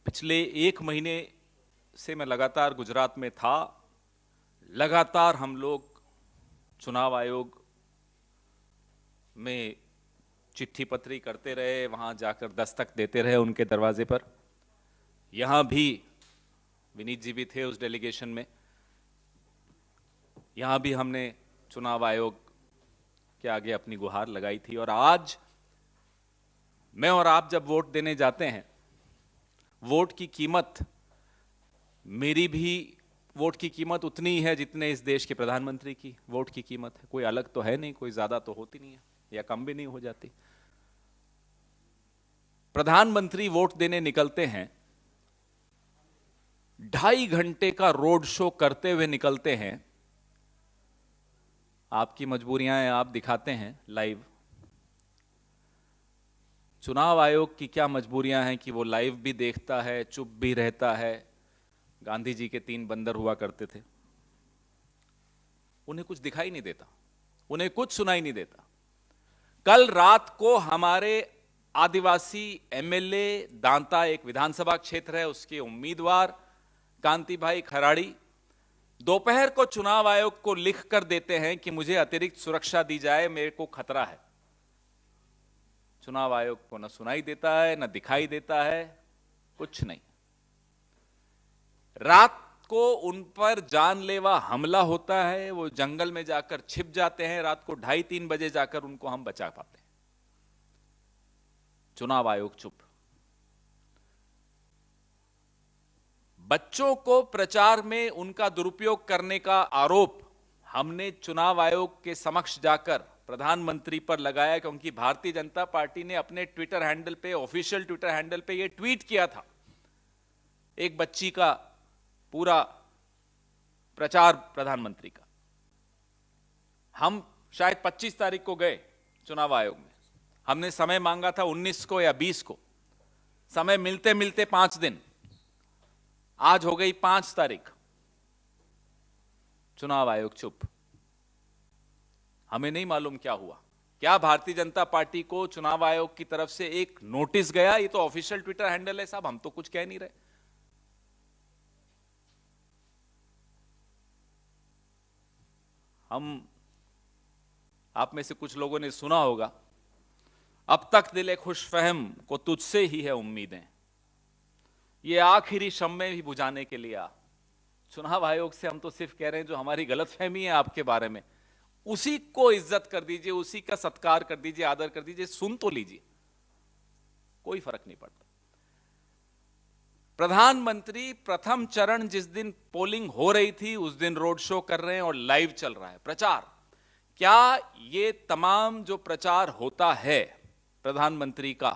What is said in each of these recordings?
पिछले एक महीने से मैं लगातार गुजरात में था। लगातार हम लोग चुनाव आयोग में चिट्ठी पत्री करते रहे, वहां जाकर दस्तक देते रहे उनके दरवाजे पर। यहां भी विनीत जी भी थे उस डेलीगेशन में। यहां भी हमने चुनाव आयोग के आगे अपनी गुहार लगाई थी। और आज मैं और आप जब वोट देने जाते हैं, वोट की कीमत, मेरी भी वोट की कीमत उतनी ही है जितने इस देश के प्रधानमंत्री की वोट की कीमत है। कोई अलग तो है नहीं, कोई ज्यादा तो होती नहीं है या कम भी नहीं हो जाती। प्रधानमंत्री वोट देने निकलते हैं, 2.5 घंटे का रोड शो करते हुए निकलते हैं। आपकी मजबूरियां हैं, आप दिखाते हैं लाइव। चुनाव आयोग की क्या मजबूरियां हैं कि वो लाइव भी देखता है, चुप भी रहता है। गांधी जी के 3 बंदर हुआ करते थे, उन्हें कुछ दिखाई नहीं देता, उन्हें कुछ सुनाई नहीं देता। कल रात को हमारे आदिवासी एमएलए दांता, एक विधानसभा क्षेत्र है, उसके उम्मीदवार कांति भाई खराड़ी दोपहर को चुनाव आयोग को लिख कर देते हैं कि मुझे अतिरिक्त सुरक्षा दी जाए, मेरे को खतरा है। चुनाव आयोग को न सुनाई देता है, न दिखाई देता है, कुछ नहीं। रात को उन पर जानलेवा हमला होता है, वो जंगल में जाकर छिप जाते हैं। रात को 2:30-3 बजे जाकर उनको हम बचा पाते हैं। चुनाव आयोग चुप। बच्चों को प्रचार में उनका दुरुपयोग करने का आरोप हमने चुनाव आयोग के समक्ष जाकर प्रधानमंत्री पर लगाया, क्योंकि भारतीय जनता पार्टी ने अपने ट्विटर हैंडल पे, ऑफिशियल ट्विटर हैंडल पे यह ट्वीट किया था, एक बच्ची का पूरा प्रचार प्रधानमंत्री का। हम शायद 25 तारीख को गए चुनाव आयोग में, हमने समय मांगा था 19 को या 20 को। समय मिलते मिलते 5 दिन, आज हो गई 5 तारीख, चुनाव आयोग चुप। हमें नहीं मालूम क्या हुआ। क्या भारतीय जनता पार्टी को चुनाव आयोग की तरफ से एक नोटिस गया? ये तो ऑफिशियल ट्विटर हैंडल है साहब, हम तो कुछ कह नहीं रहे। आप में से कुछ लोगों ने सुना होगा, अब तक दिले खुशफहम को तुझसे ही है उम्मीदें, ये आखिरी शम्मे भी बुझाने के लिए आ। चुनाव आयोग से हम तो सिर्फ कह रहे हैं जो हमारी गलतफहमी है आपके बारे में, उसी को इज्जत कर दीजिए, उसी का सत्कार कर दीजिए, आदर कर दीजिए, सुन तो लीजिए, कोई फर्क नहीं पड़ता। प्रधानमंत्री प्रथम चरण जिस दिन पोलिंग हो रही थी उस दिन रोड शो कर रहे हैं और लाइव चल रहा है प्रचार। क्या ये तमाम जो प्रचार होता है प्रधानमंत्री का,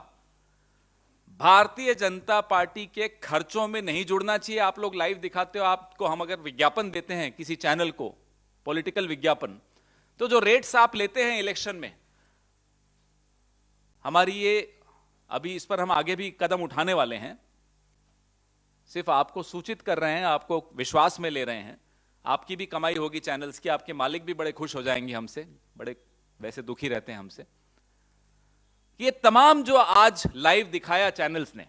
भारतीय जनता पार्टी के खर्चों में नहीं जुड़ना चाहिए? आप लोग लाइव दिखाते हो, आपको हम अगर विज्ञापन देते हैं किसी चैनल को, पॉलिटिकल विज्ञापन, तो जो रेट्स आप लेते हैं इलेक्शन में, हमारी ये अभी इस पर हम आगे भी कदम उठाने वाले हैं, सिर्फ आपको सूचित कर रहे हैं, आपको विश्वास में ले रहे हैं। आपकी भी कमाई होगी चैनल्स की, आपके मालिक भी बड़े खुश हो जाएंगे हमसे, बड़े वैसे दुखी रहते हैं हमसे। ये तमाम जो आज लाइव दिखाया चैनल्स ने,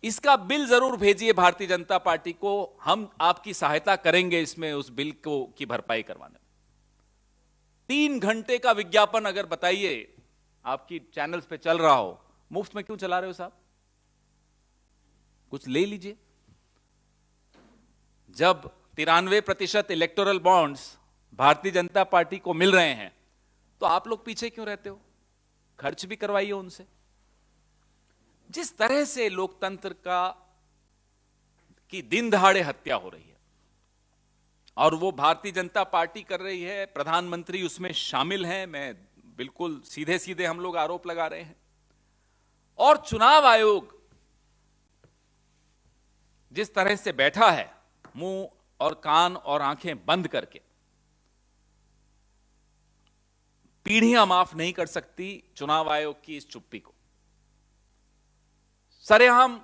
इसका बिल जरूर भेजिए भारतीय जनता पार्टी को, हम आपकी सहायता करेंगे इसमें, उस बिल को की भरपाई करवाने में। 3 घंटे का विज्ञापन अगर बताइए आपकी चैनल्स पे चल रहा हो, मुफ्त में क्यों चला रहे हो साहब? कुछ ले लीजिए। जब 93% electoral bonds Bharatiya Janata party को मिल रहे हैं, तो आप लोग पीछे क्यों रहते हो? खर्च भी करवाइए उनसे। जिस तरह से लोकतंत्र की दिन दहाड़े हत्या हो रही है और वो भारतीय जनता पार्टी कर रही है, प्रधानमंत्री उसमें शामिल हैं, मैं बिल्कुल सीधे सीधे हम लोग आरोप लगा रहे हैं। और चुनाव आयोग जिस तरह से बैठा है, मुंह और कान और आंखें बंद करके, पीढ़ियां माफ नहीं कर सकती चुनाव आयोग की इस चुप्पी को। सरेआम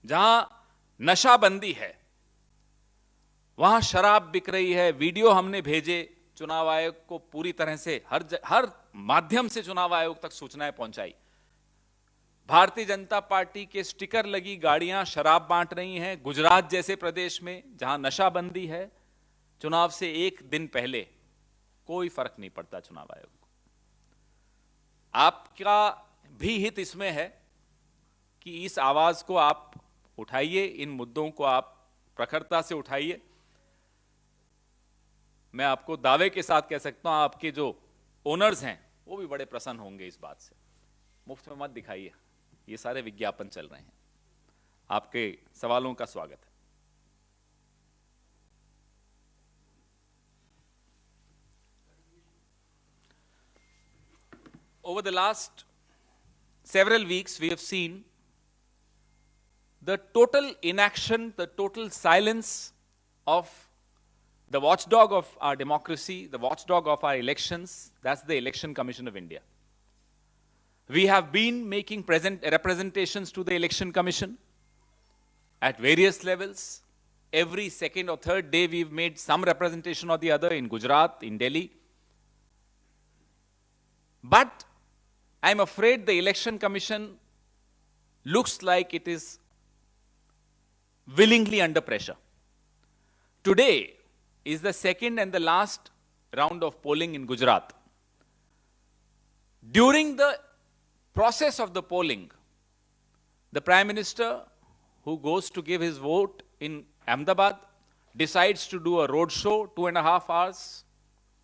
जहां नशाबंदी है, वहां शराब बिक रही है। वीडियो हमने भेजे चुनाव आयोग को, पूरी तरह से हर माध्यम से चुनाव आयोग तक सूचनाएं पहुंचाई। भारतीय जनता पार्टी के स्टिकर लगी गाड़ियां शराब बांट रही हैं गुजरात जैसे प्रदेश में जहां नशाबंदी है। चुनाव से एक दिन पहले कोई फर्क नहीं पड़ता चुनाव आयोग को। आपका भी हित इसमें है कि इस आवाज को आप उठाइए, इन मुद्दों को आप प्रखरता से उठाइए। मैं आपको दावे के साथ कह सकता हूं आपके जो ओनर्स हैं वो भी बड़े प्रसन्न होंगे इस बात से। मुफ्त में मत दिखाइए, ये सारे विज्ञापन चल रहे हैं। आपके सवालों का स्वागत है। Over the last several weeks, we have seen the total inaction, the total silence of the watchdog of our democracy, the watchdog of our elections, that's the Election Commission of India. We have been making representations to the Election Commission at various levels. Every second or third day, we've made some representation or the other in Gujarat, in Delhi. But I'm afraid the Election Commission looks like it is willingly under pressure. Today is the second and the last round of polling in Gujarat. During the process of the polling, the Prime Minister, who goes to give his vote in Ahmedabad, decides to do a road show, 2.5 hours,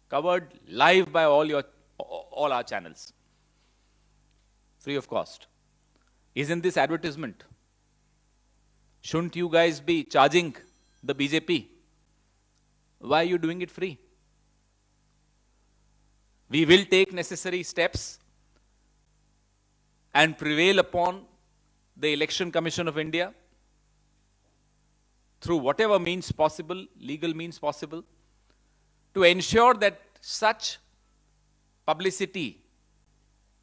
covered live by all our channels, free of cost. Isn't this advertisement? Shouldn't you guys be charging the BJP? Why are you doing it free? We will take necessary steps and prevail upon the Election Commission of India through whatever means possible, legal means possible, to ensure that such publicity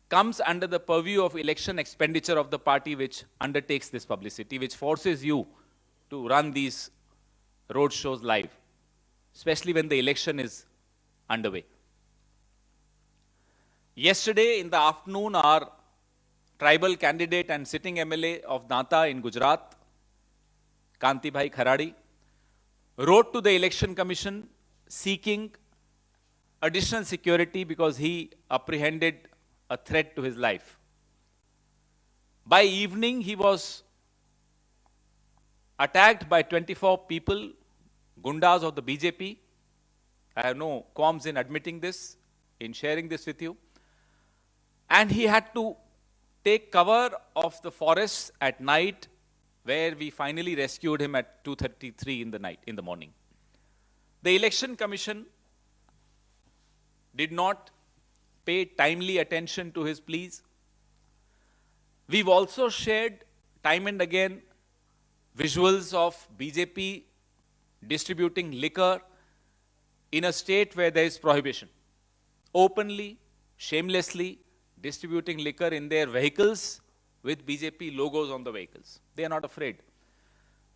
comes under the purview of election expenditure of the party which undertakes this publicity, which forces you to run these road shows live, especially when the election is underway. Yesterday in the afternoon, our tribal candidate and sitting MLA of Danta in Gujarat, Kanti Bhai Kharadi, wrote to the Election Commission seeking additional security because he apprehended a threat to his life. By evening, he was attacked by 24 people, gundas of the BJP. I have no qualms in admitting this, in sharing this with you. And he had to take cover of the forests at night, where we finally rescued him at 2:33 in the morning. The Election Commission did not pay timely attention to his pleas. We've also shared time and again visuals of BJP distributing liquor in a state where there is prohibition, openly, shamelessly distributing liquor in their vehicles with BJP logos on the vehicles. They are not afraid.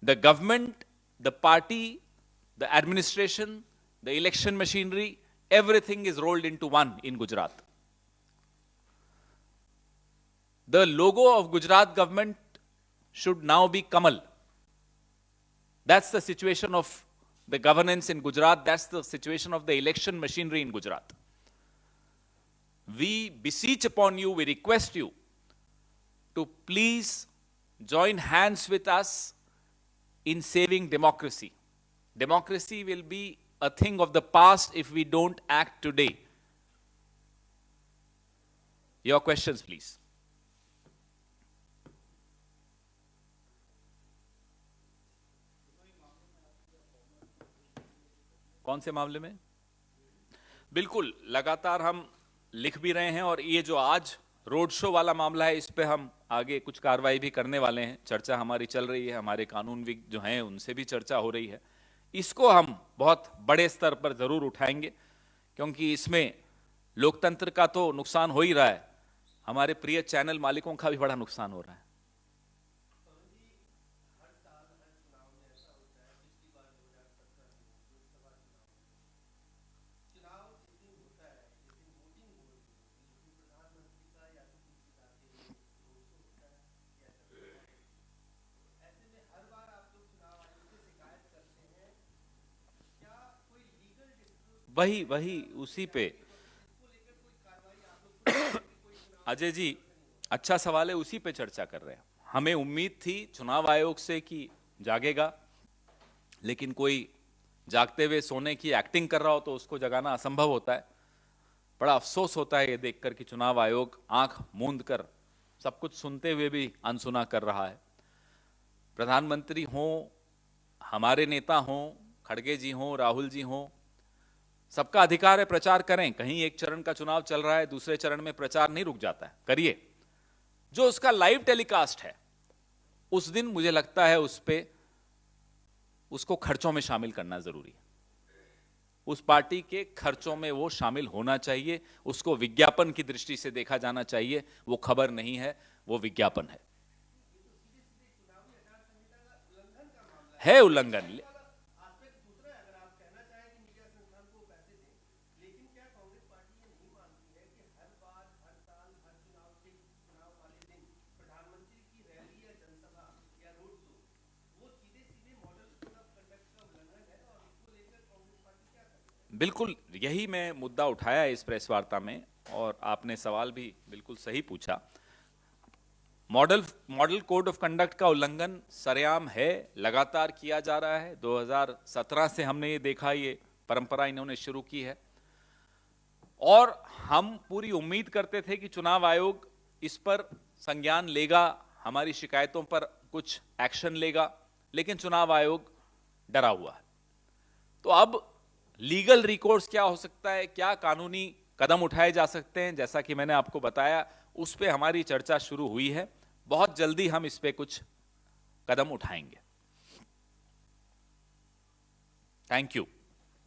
The government, the party, the administration, the election machinery, everything is rolled into one in Gujarat. The logo of Gujarat government should now be Kamal. That's the situation of the governance in Gujarat. That's the situation of the election machinery in Gujarat. We beseech upon you, we request you to please join hands with us in saving democracy. Democracy will be a thing of the past if we don't act today. Your questions, please. कौन से मामले में? बिल्कुल, लगातार हम लिख भी रहे हैं और ये जो आज रोड शो वाला मामला है, इस पे हम आगे कुछ कार्रवाई भी करने वाले हैं। चर्चा हमारी चल रही है, हमारे कानूनविद जो हैं उनसे भी चर्चा हो रही है। इसको हम बहुत बड़े स्तर पर जरूर उठाएंगे, क्योंकि इसमें लोकतंत्र का तो नुकसान हो ही रहा है, हमारे प्रिय चैनल मालिकों का भी बड़ा नुकसान हो रहा है। वही वही उसी पे अजय जी, अच्छा सवाल है, उसी पे चर्चा कर रहे हैं। हमें उम्मीद थी चुनाव आयोग से कि जागेगा, लेकिन कोई जागते हुए सोने की एक्टिंग कर रहा हो तो उसको जगाना असंभव होता है। बड़ा अफसोस होता है ये देखकर कि चुनाव आयोग आंख मूंद कर सब कुछ सुनते हुए भी अनसुना कर रहा है। प्रधानमंत्री हों, हमारे नेता हों, खड़गे जी हों, राहुल जी हों, सबका अधिकार है प्रचार करें। कहीं एक चरण का चुनाव चल रहा है, दूसरे चरण में प्रचार नहीं रुक जाता है, करिए। जो उसका लाइव टेलीकास्ट है उस दिन मुझे लगता है उस पे उसको खर्चों में शामिल करना जरूरी है। उस पार्टी के खर्चों में वो शामिल होना चाहिए, उसको विज्ञापन की दृष्टि से देखा जाना चाहिए। वो खबर नहीं है, वो विज्ञापन है उल्लंघन। बिल्कुल यही मैं मुद्दा उठाया इस प्रेस वार्ता में, और आपने सवाल भी बिल्कुल सही पूछा। मॉडल कोड ऑफ कंडक्ट का उल्लंघन सरेआम है, लगातार किया जा रहा है। 2017 से हमने ये देखा, ये परंपरा इन्होंने शुरू की है, और हम पूरी उम्मीद करते थे कि चुनाव आयोग इस पर संज्ञान लेगा, हमारी शिकायतों पर कुछ एक्शन लेगा, लेकिन चुनाव आयोग डरा हुआ है। तो अब लीगल रिकोर्स क्या हो सकता है, क्या कानूनी कदम उठाए जा सकते हैं, जैसा कि मैंने आपको बताया, उस पे हमारी चर्चा शुरू हुई है। बहुत जल्दी हम इस पे कुछ कदम उठाएंगे। Thank you.